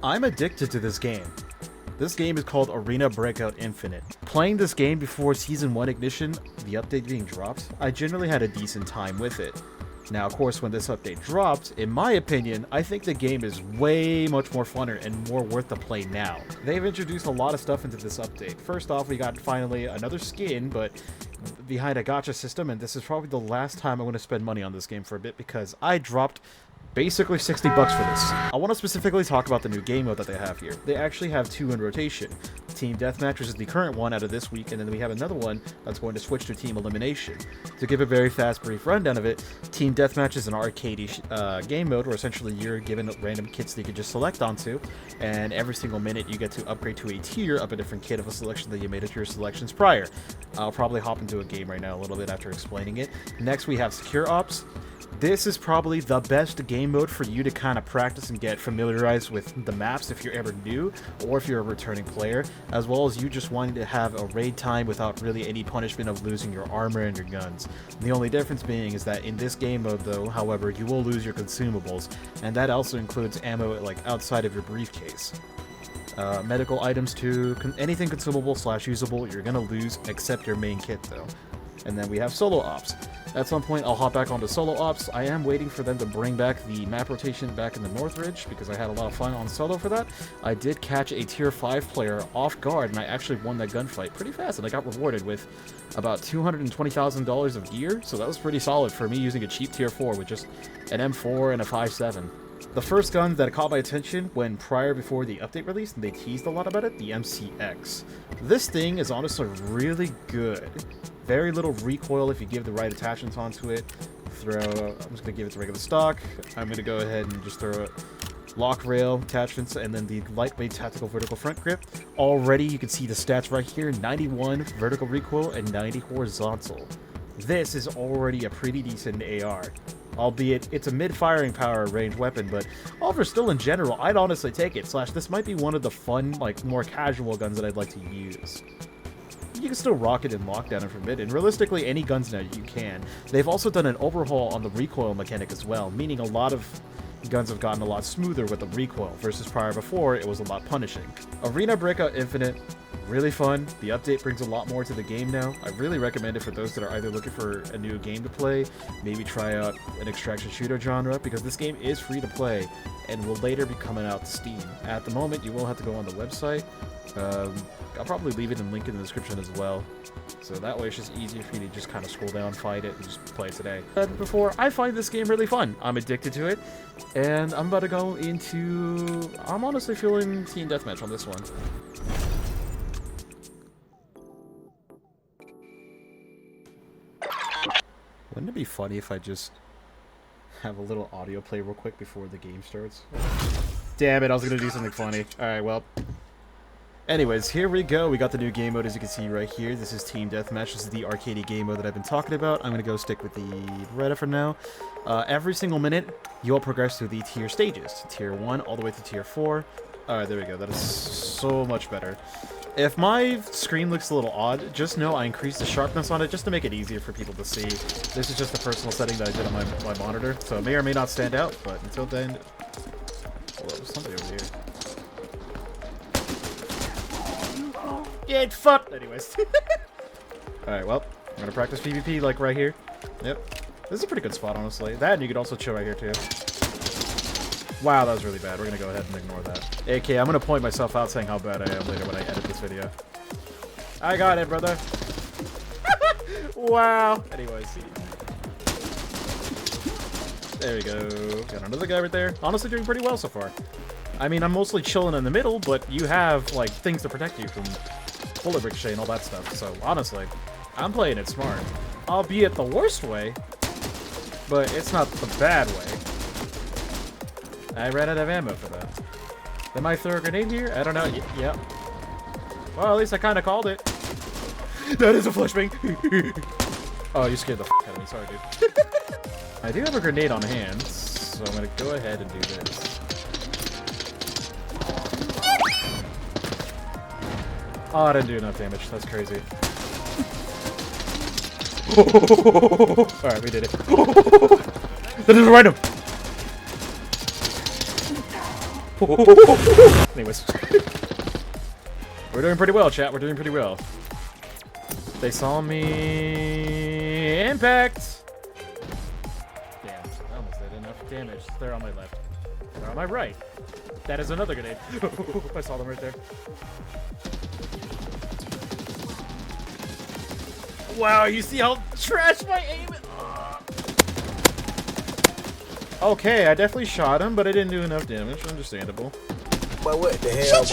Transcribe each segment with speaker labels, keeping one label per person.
Speaker 1: I'm addicted to this game. This game is called Arena Breakout Infinite. Playing this game before Season 1 Ignition, the update being dropped, I generally had a decent time with it. Now, of course, when this update dropped, in my opinion, I think the game is way much more funner and more worth the play now. They've introduced a lot of stuff into this update. First off, we got finally another skin, but behind a gacha system, and this is probably the last time I'm going to spend money on this game for a bit because I dropped basically 60 bucks for this. I want to specifically talk about the new game mode that they have here. They actually have two in rotation. Team Deathmatch, which is the current one out of this week, and then we have another one that's going to switch to Team Elimination. To give a very fast, brief rundown of it, Team Deathmatch is an arcade game mode where essentially you're given random kits that you can just select onto, and every single minute you get to upgrade to a tier of a different kit of a selection that you made of your selections prior. I'll probably hop into a game right now a little bit after explaining it. Next, we have Secure Ops. This is probably the best game mode for you to kind of practice and get familiarized with the maps if you're ever new or if you're a returning player, as well as you just wanting to have a raid time without really any punishment of losing your armor and your guns. The only difference being is that in this game mode though, however, you will lose your consumables, and that also includes ammo like outside of your briefcase. Medical items too, anything consumable / usable you're gonna lose except your main kit though. And then we have Solo Ops. At some point, I'll hop back onto Solo Ops. I am waiting for them to bring back the map rotation back in the Northridge, because I had a lot of fun on Solo for that. I did catch a Tier 5 player off guard, and I actually won that gunfight pretty fast, and I got rewarded with about $220,000 of gear, so that was pretty solid for me using a cheap Tier 4 with just an M4 and a 5.7. The first gun that caught my attention when before the update released, and they teased a lot about it, the MCX. This thing is honestly really good. Very little recoil if you give the right attachments onto it. I'm just gonna give it to regular stock. I'm gonna go ahead and just throw it lock rail attachments and then the lightweight tactical vertical front grip. Already you can see the stats right here, 91 vertical recoil and 90 horizontal. This is already a pretty decent AR. Albeit it's a mid-firing power range weapon, but over still in general, I'd honestly take it. / this might be one of the fun, like more casual guns that I'd like to use. You can still rock it in Lockdown and Forbidden. Realistically, any guns now you can. They've also done an overhaul on the recoil mechanic as well, meaning a lot of guns have gotten a lot smoother with the recoil, versus prior before it was a lot punishing. Arena Breakout Infinite, really fun. The update brings a lot more to the game now. I really recommend it for those that are either looking for a new game to play, maybe try out an extraction shooter genre, because this game is free to play and will later be coming out to Steam. At the moment, you will have to go on the website. I'll probably leave it in link in the description as well, so that way it's just easier for you to just kind of scroll down, find it, and just play it today. But before, I find this game really fun. I'm addicted to it, and I'm about to go into... I'm honestly feeling Team Deathmatch on this one. Wouldn't it be funny if I just have a little audio play real quick before the game starts? Damn it, I was gonna do something funny. Alright, well... Anyways, here we go. We got the new game mode, as you can see right here. This is Team Deathmatch. This is the arcadey game mode that I've been talking about. I'm going to go stick with the Beretta for now. Every single minute, you'll progress through the tier stages. Tier 1 all the way to Tier 4. Alright, there we go. That is so much better. If my screen looks a little odd, just know I increased the sharpness on it just to make it easier for people to see. This is just a personal setting that I did on my monitor, so it may or may not stand out, but until then... Whoa, there's somebody over here. Get fucked! Anyways. Alright, well, I'm gonna practice PvP, like, right here. Yep. This is a pretty good spot, honestly. That, and you could also chill right here, too. Wow, that was really bad. We're gonna go ahead and ignore that. AK, I'm gonna point myself out saying how bad I am later when I edit this video. I got it, brother. Wow. Anyways. There we go. Got another guy right there. Honestly doing pretty well so far. I mean, I'm mostly chilling in the middle, but you have, like, things to protect you from bullet ricochet and all that stuff. So, honestly, I'm playing it smart. Albeit the worst way, but it's not the bad way. I ran out of ammo for that. They might throw a grenade here? I don't know. Yep. Well, at least I kind of called it. That is a flashbang. Oh, you scared the f out of me. Sorry, dude. I do have a grenade on hand, so I'm going to go ahead and do this. Oh, I didn't do enough damage. That's crazy. Alright, we did it. That is random! Anyways. We're doing pretty well, chat. We're doing pretty well. They saw me... Impact! Damn, I almost did enough damage. They're on my left. They're on my right. That is another grenade. I saw them right there. Wow, you see how trash my aim is? Okay, I definitely shot him, but I didn't do enough damage. Understandable.
Speaker 2: But what the hell?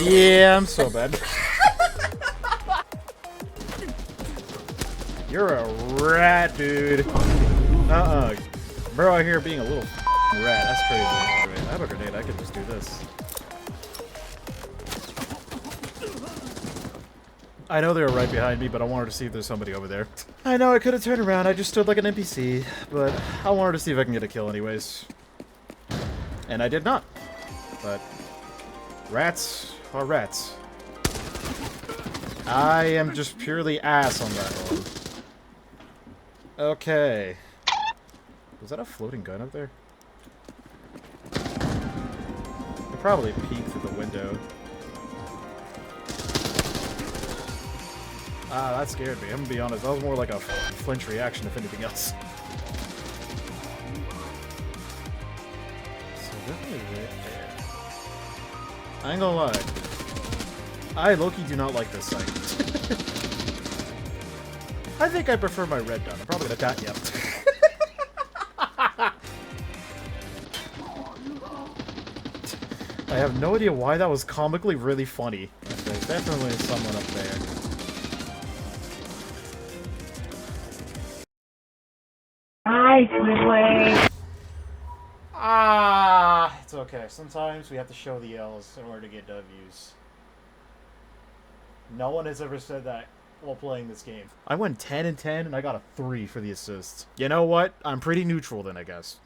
Speaker 1: Yeah, I'm so bad. You're a rat, dude. Bro out here being a little rat. That's crazy. Wait, I have a grenade. I could just do this. I know they were right behind me, but I wanted to see if there's somebody over there. I know I could have turned around. I just stood like an NPC, but I wanted to see if I can get a kill anyways. And I did not. But rats are rats. I am just purely ass on that one. Okay. Was that a floating gun up there? I probably peeked through the window. Ah, that scared me. I'm gonna be honest. That was more like a flinch reaction, if anything else. So definitely right there. I ain't gonna lie. I low-key do not like this site. I think I prefer my red dot. I'm probably gonna dot you. I have no idea why that was comically really funny. There's definitely someone up there. Ah, it's okay. Sometimes we have to show the L's in order to get W's. No one has ever said that while playing this game. I went 10 and 10 and I got a 3 for the assists. You know what? I'm pretty neutral then, I guess.